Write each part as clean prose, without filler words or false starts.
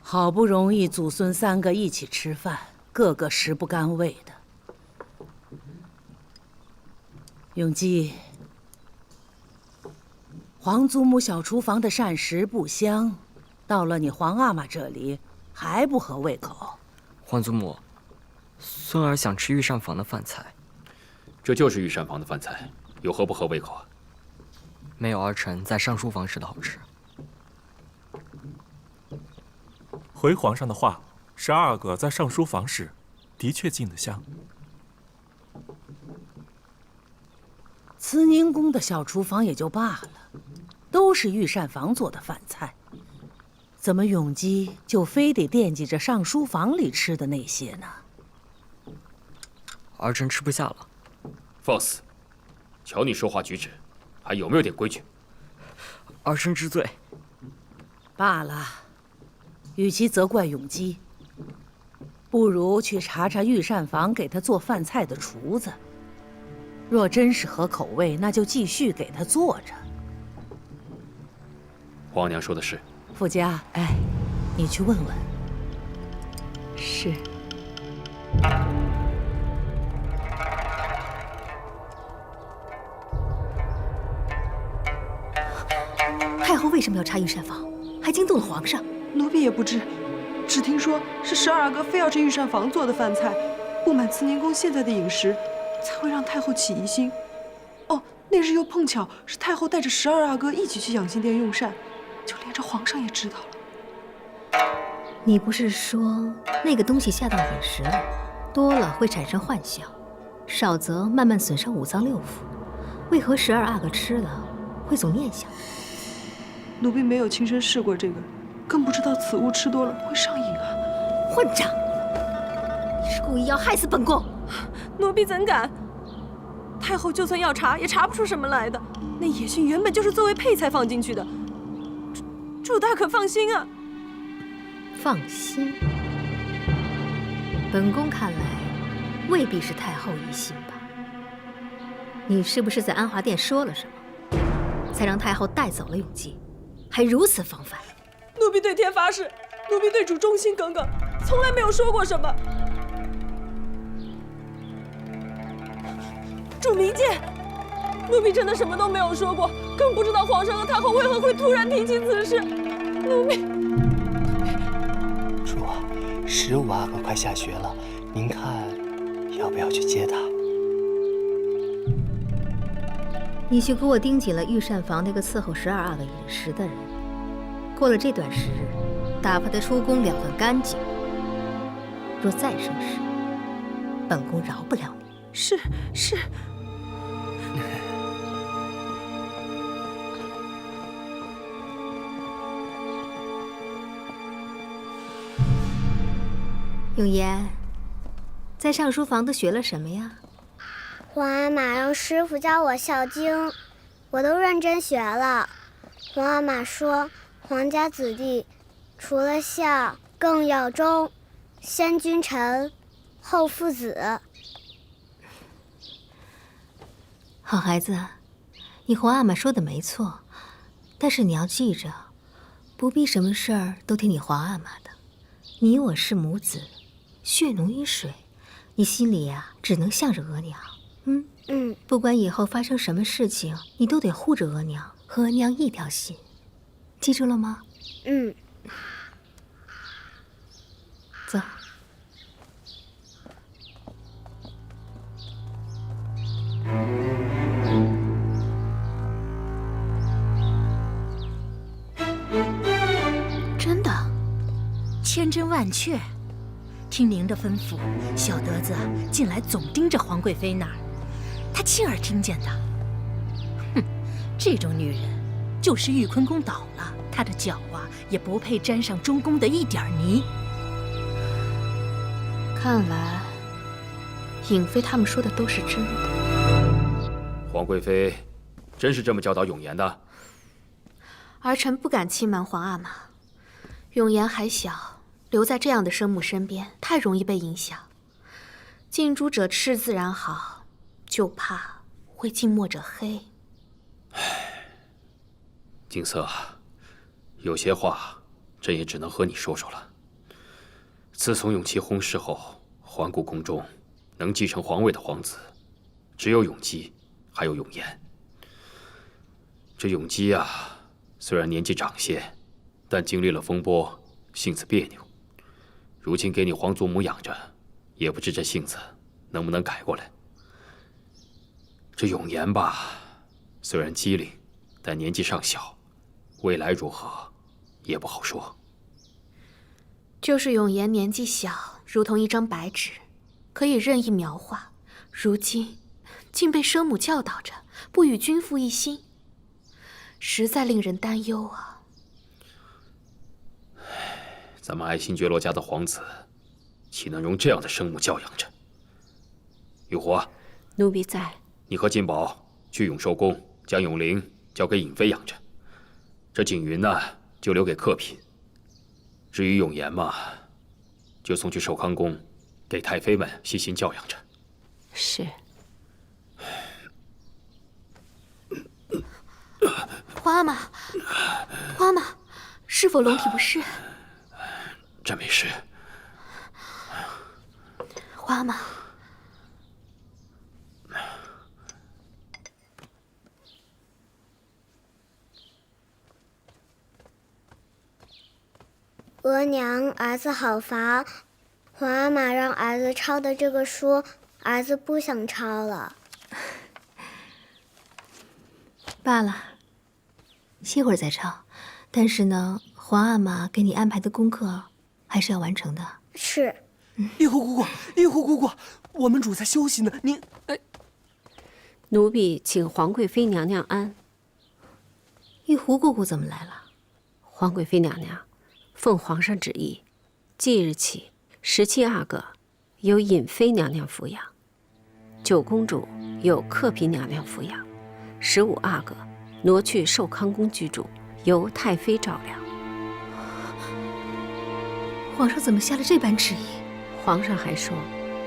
好不容易祖孙3个一起吃饭，个个食不甘味的。永基，皇祖母小厨房的膳食不香，到了你皇阿玛这里还不合胃口。皇祖母，孙儿想吃御膳房的饭菜。这就是御膳房的饭菜，有何不合胃口啊？没有儿臣在上书房时的好吃。回皇上的话，12阿哥在上书房时，的确进得香。慈宁宫的小厨房也就罢了，都是御膳房做的饭菜，怎么永基就非得惦记着上书房里吃的那些呢？儿臣吃不下了。放肆！瞧你说话举止，还有没有点规矩？儿臣知罪。罢了，与其责怪永基，不如去查查御膳房给他做饭菜的厨子。若真是合口味，那就继续给他做着。皇娘说的是。傅家，哎，你去问问。是。太后为什么要查御膳房？还惊动了皇上？奴婢也不知，只听说是12阿哥非要这御膳房做的饭菜，不满慈宁宫现在的饮食，才会让太后起疑心。哦，那日又碰巧是太后带着12阿哥一起去养心殿用膳，就连着皇上也知道了。你不是说那个东西下到饮食里，多了会产生幻象，少则慢慢损伤五脏六腑？为何12阿哥吃了会总念想？奴婢没有亲身试过这个，更不知道此物吃多了会上瘾啊！混账！你是故意要害死本宫？奴婢怎敢？太后就算要查，也查不出什么来的。那野蕈原本就是作为配菜放进去的，主大可放心啊！放心，本宫看来未必是太后疑心吧？你是不是在安华殿说了什么，才让太后带走了永基？还如此防范？奴婢对天发誓，奴婢对主忠心耿耿，从来没有说过什么。主明鉴，奴婢真的什么都没有说过，更不知道皇上和太后为何会突然提起此事。奴婢，主，15阿哥快下学了，您看要不要去接他？你去给我盯紧了御膳房那个伺候12阿哥饮食的人，过了这段时日，打发他出宫了断干净。若再生事，本宫饶不了你。是。永言，在上书房都学了什么呀？皇阿玛让师傅教我孝经，我都认真学了。皇阿玛说，皇家子弟除了孝，更要忠，先君臣，后父子。好孩子，你皇阿玛说的没错，但是你要记着，不必什么事儿都听你皇阿玛的。你我是母子，血浓于水，你心里呀，只能向着额娘。不管以后发生什么事情，你都得护着额娘，和额娘一条心，记住了吗？走。真的，千真万确。听您的吩咐，小德子近来总盯着皇贵妃那儿，他亲耳听见的。哼，这种女人，就是玉坤宫倒了，她的脚也不配沾上中宫的一点泥。看来，颖妃他们说的都是真的。皇贵妃真是这么教导永言的？儿臣不敢欺瞒皇阿玛，永言还小，留在这样的生母身边，太容易被影响。近朱者赤自然好，就怕会近墨者黑。景色，有些话朕也只能和你说说了。自从永琪薨逝后，环顾宫中，能继承皇位的皇子，只有永基，还有永琰。这永基啊，虽然年纪长些，但经历了风波，性子别扭。如今给你皇祖母养着，也不知这性子能不能改过来。这永琰吧，虽然机灵，但年纪尚小，未来如何，也不好说。就是永琰年纪小，如同一张白纸，可以任意描画。如今竟被生母教导着不与君父一心，实在令人担忧啊！咱们爱新觉罗家的皇子，岂能容这样的生母教养着？玉壶啊，奴婢在。你和金宝去永寿宫，将永龄交给尹妃养着。这景云呢，就留给客嫔。至于永琰嘛，就送去寿康宫，给太妃们细心教养着。是。皇阿玛，皇阿玛，是否龙体不适？朕没事。皇阿玛。额娘，儿子好烦。皇阿玛让儿子抄的这个书，儿子不想抄了。罢了，歇会儿再抄。但是呢，皇阿玛给你安排的功课还是要完成的。是。玉壶姑姑，玉壶姑姑，我们主在休息呢，您……奴婢请皇贵妃娘娘安。玉壶姑姑怎么来了？皇贵妃娘娘，奉皇上旨意，即日起，17阿哥由尹妃娘娘抚养，9公主由客嫔娘娘抚养，15阿哥挪去寿康宫居住，由太妃照料。皇上怎么下了这般旨意？皇上还说，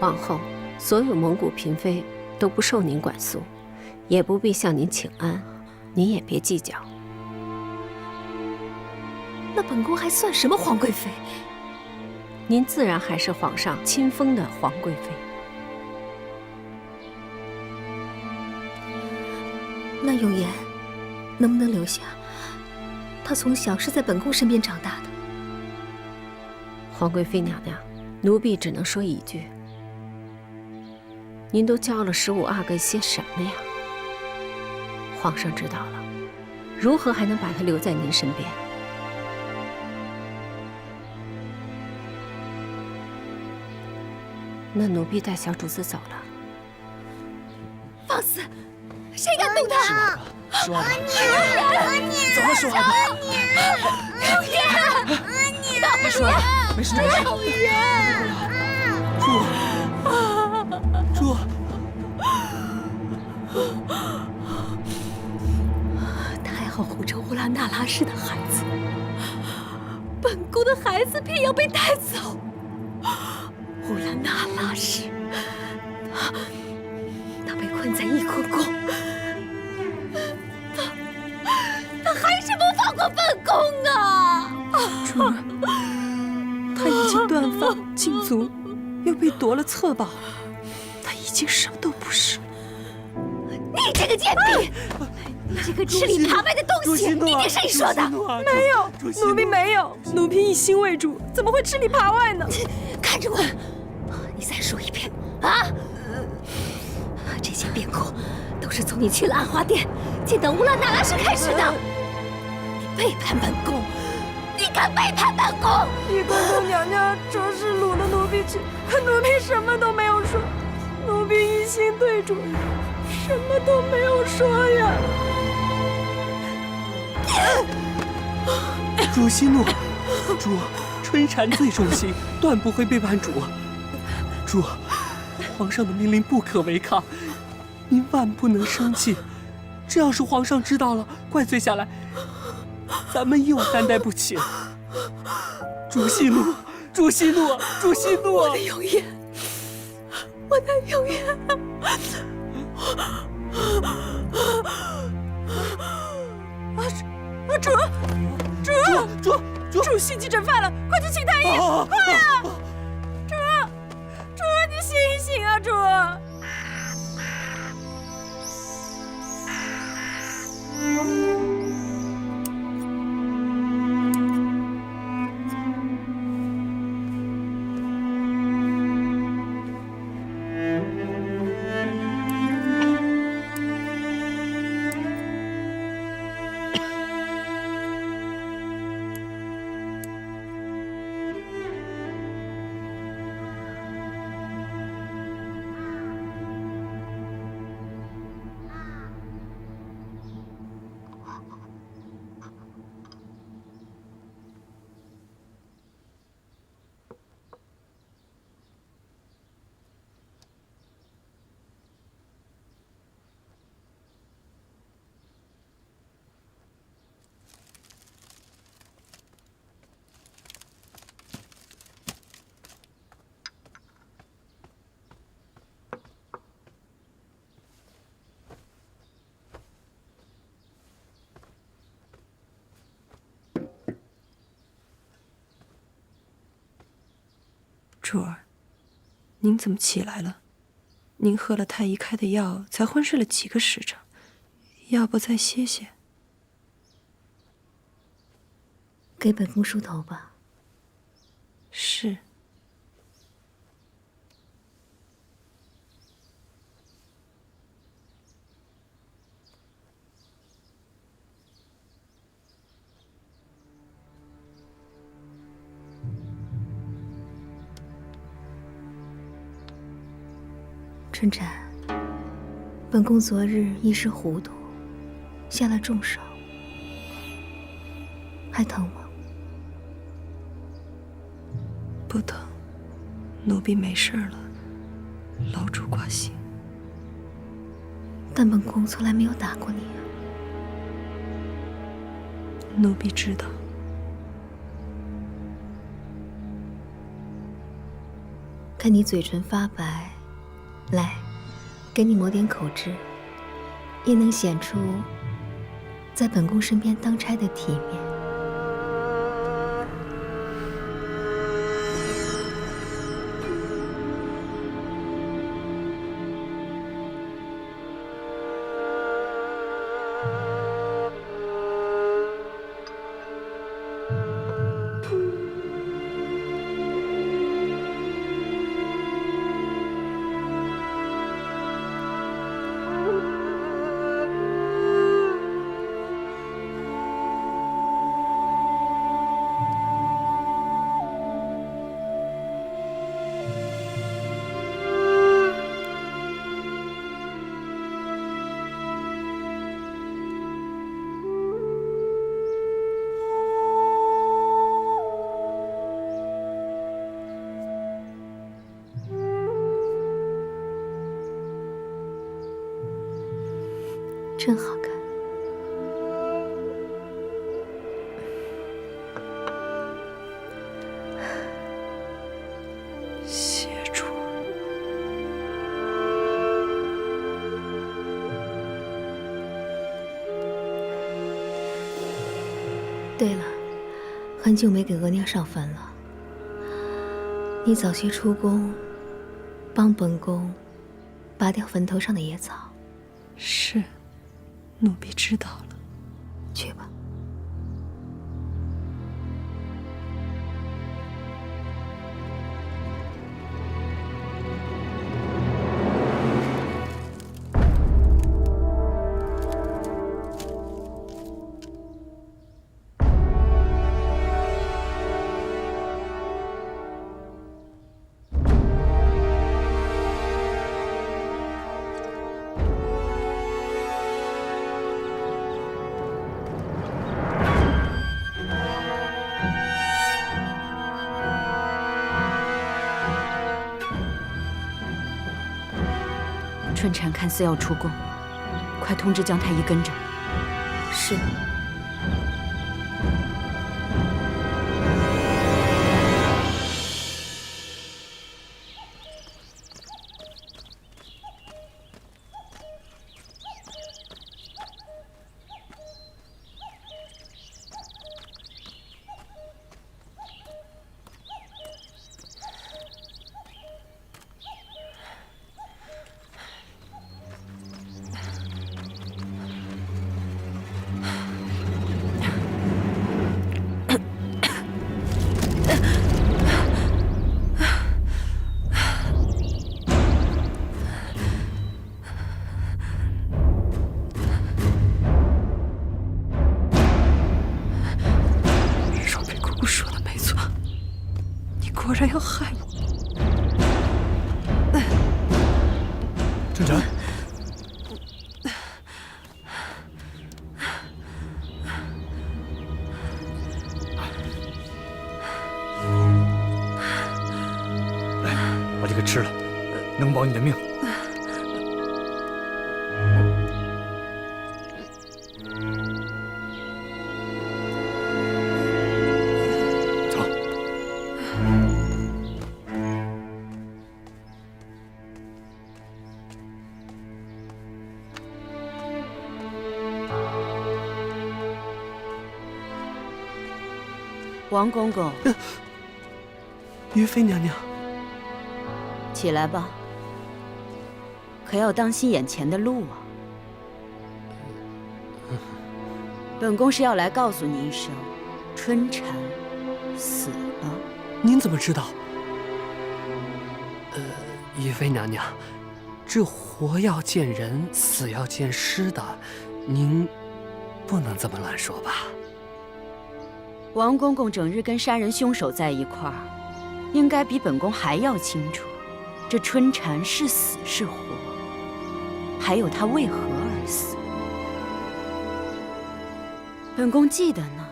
往后所有蒙古嫔妃都不受您管束，也不必向您请安，您也别计较。那本宫还算什么皇贵妃？您自然还是皇上亲封的皇贵妃。那永琰能不能留下？他从小是在本宫身边长大的。皇贵妃娘娘，奴婢只能说一句：您都教了15阿哥些什么呀？皇上知道了，如何还能把他留在您身边？那奴婢带小主子走了。放肆！谁敢动他？十万怎么说话？永琰，大不说，没事没事。永琰，主，太后护着乌拉那拉氏的孩子，本宫的孩子偏要被带走。乌拉那拉氏，他被困在翊坤宫，他还是不放过本宫啊！主人，他已经断发禁足，又被夺了册宝，他已经什么都不是。你这个贱婢！你这个吃里扒外的东西！你听谁说的？没有，奴婢没有，奴婢一心为主，怎么会吃里扒外呢？看着我！你再说一遍啊！这些变故都是从你去了安华殿见到乌拉那拉氏开始的。你背叛本宫，你敢背叛本宫！翊坤宫娘娘着实掳了奴婢去，可奴婢什么都没有说，奴婢一心对主，什么都没有说呀。主息怒，主，春蝉最重心，断不会背叛主。主，皇上的命令不可违抗，您万不能生气。这要是皇上知道了，怪罪下来，咱们又担待不起了。主息怒，主息怒，主息怒！我的永琰，我的永琰！主，主心急诊犯了，快去请太医！快啊！珠儿，您怎么起来了？您喝了太医开的药，才昏睡了几个时辰，要不再歇歇？给本宫梳头吧。是。春蝉，本宫昨日一时糊涂，下了重手，还疼吗？不疼，奴婢没事了，劳主挂心。但本宫从来没有打过你啊。奴婢知道。看你嘴唇发白，来，给你抹点口脂，也能显出在本宫身边当差的体面。真好看。谢主。对了，很久没给额娘上坟了，你早些出宫，帮本宫拔掉坟头上的野草。是。奴婢知道了，去吧。春蝉看似要出宫，快通知江太医跟着。是。果然要害我！春蝉，来，把这个吃了，能保你的命。王公公，于妃娘娘，起来吧，可要当心眼前的路啊！本宫是要来告诉你一声，春蝉死了。您怎么知道？宜妃娘娘，这活要见人，死要见尸的，您不能这么乱说吧？王公公整日跟杀人凶手在一块儿，应该比本宫还要清楚，这春蝉是死是活，还有她为何而死。本宫记得呢，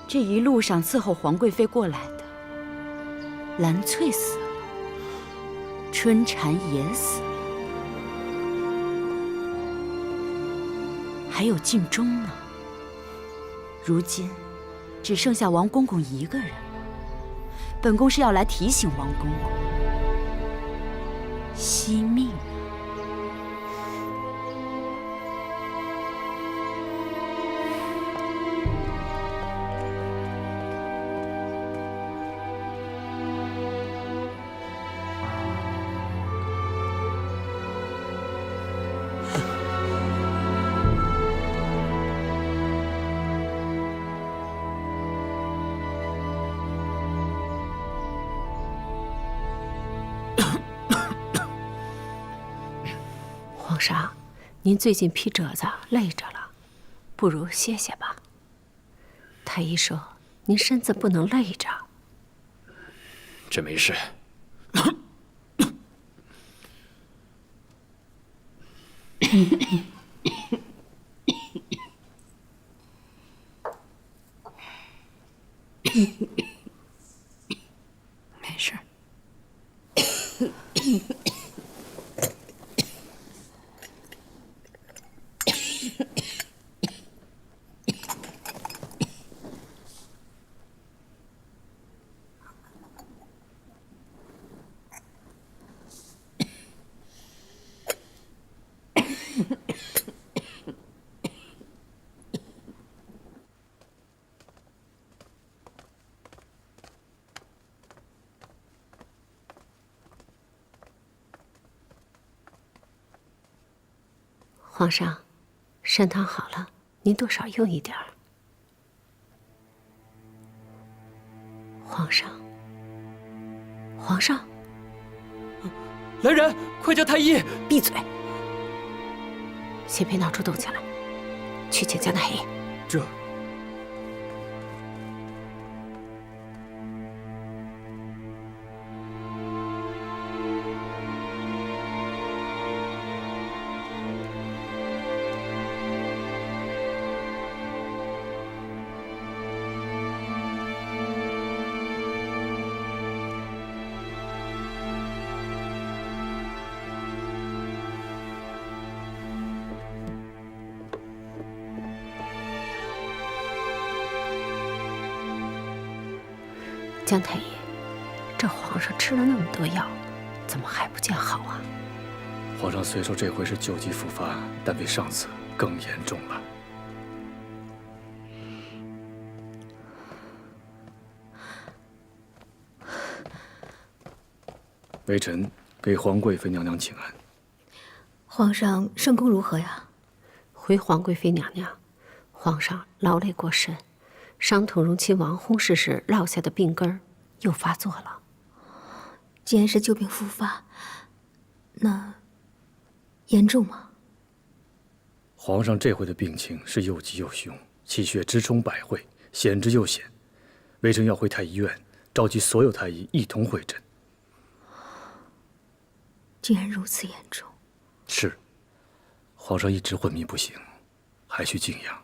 这一路上伺候皇贵妃过来的，兰翠死了，春蝉也死了，还有敬忠呢。如今只剩下王公公一个人了。本宫是要来提醒王公公，惜命啊！皇上，您最近批褶子累着了，不如歇歇吧。太医说您身子不能累着。这没事。没事。皇上，参汤好了，您多少用一点儿。皇上，皇上，来人，快叫太医！闭嘴！先别闹出动静来，去请江太医。这。江太医，这皇上吃了那么多药，怎么还不见好啊？皇上虽说这回是旧疾复发，但比上次更严重了。微臣给皇贵妃娘娘请安。皇上圣功如何呀？回皇贵妃娘娘，皇上劳累过甚，伤统荣亲王薨逝时落下的病根又发作了。既然是旧病复发，那严重吗？皇上这回的病情是又急又凶，气血直冲百会，险之又险。微臣要回太医院，召集所有太医一同会诊。竟然如此严重。是，皇上一直昏迷不醒，还需静养。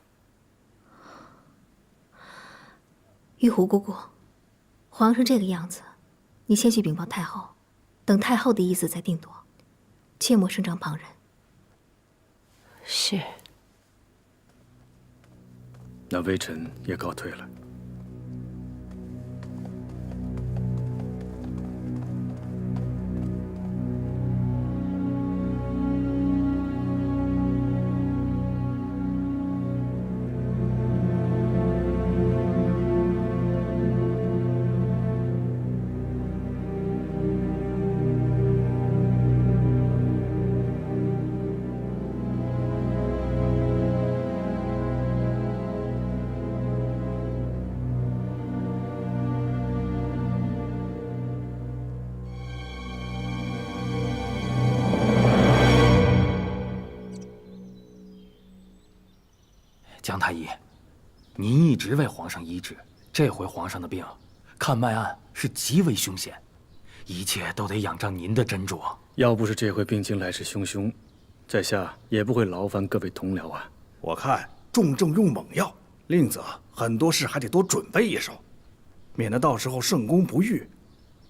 玉壶姑姑，皇上这个样子，你先去禀报太后，等太后的意思再定夺，切莫声张旁人。是。那微臣也告退了。医，您一直为皇上医治，这回皇上的病，看脉案是极为凶险，一切都得仰仗您的斟酌。要不是这回病情来势汹汹，在下也不会劳烦各位同僚啊。我看重症用猛药，另则很多事还得多准备一手，免得到时候圣功不遇，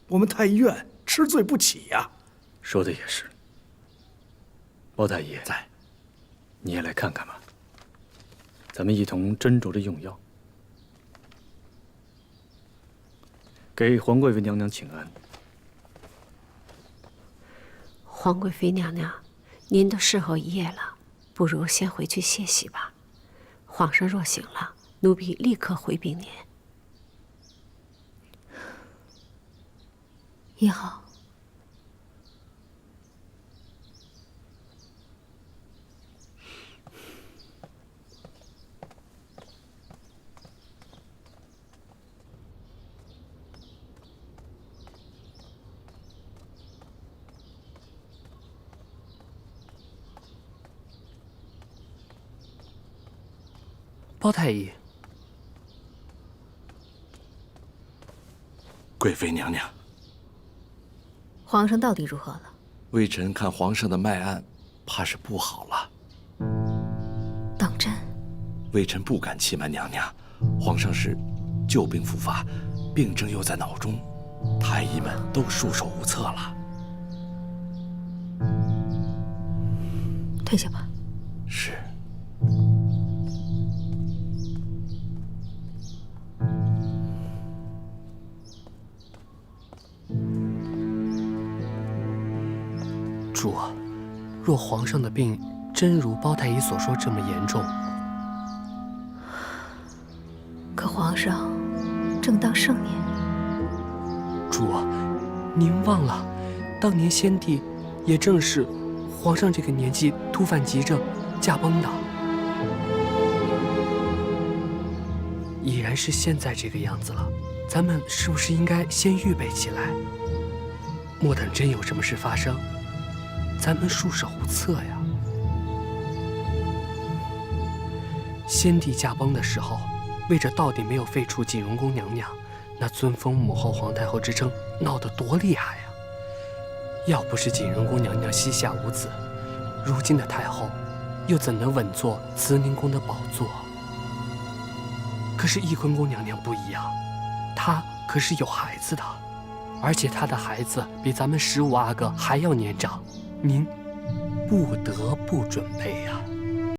我们太医院吃罪不起呀。说的也是。包太医在，你也来看看吧。咱们一同斟酌着用药，给皇贵妃娘娘请安。皇贵妃娘娘，您都侍候一夜了，不如先回去歇息吧。皇上若醒了，奴婢立刻回禀您。也好。包太医，贵妃娘娘，皇上到底如何了？微臣看皇上的脉案，怕是不好了。当真？微臣不敢欺瞒娘娘，皇上是旧病复发，病症又在脑中，太医们都束手无策了。退下吧。是。主，若皇上的病真如包太医所说这么严重，可皇上正当盛年。主，您忘了，当年先帝也正是皇上这个年纪突犯急症驾崩的。已然是现在这个样子了，咱们是不是应该先预备起来？莫等真有什么事发生，咱们束手无策呀。先帝驾崩的时候，为着到底没有废除景荣宫娘娘，那尊封母后皇太后之称闹得多厉害呀！要不是景荣宫娘娘膝下无子，如今的太后又怎能稳坐慈宁宫的宝座？可是翊坤宫娘娘不一样，她可是有孩子的，而且她的孩子比咱们15阿哥还要年长，您不得不准备呀。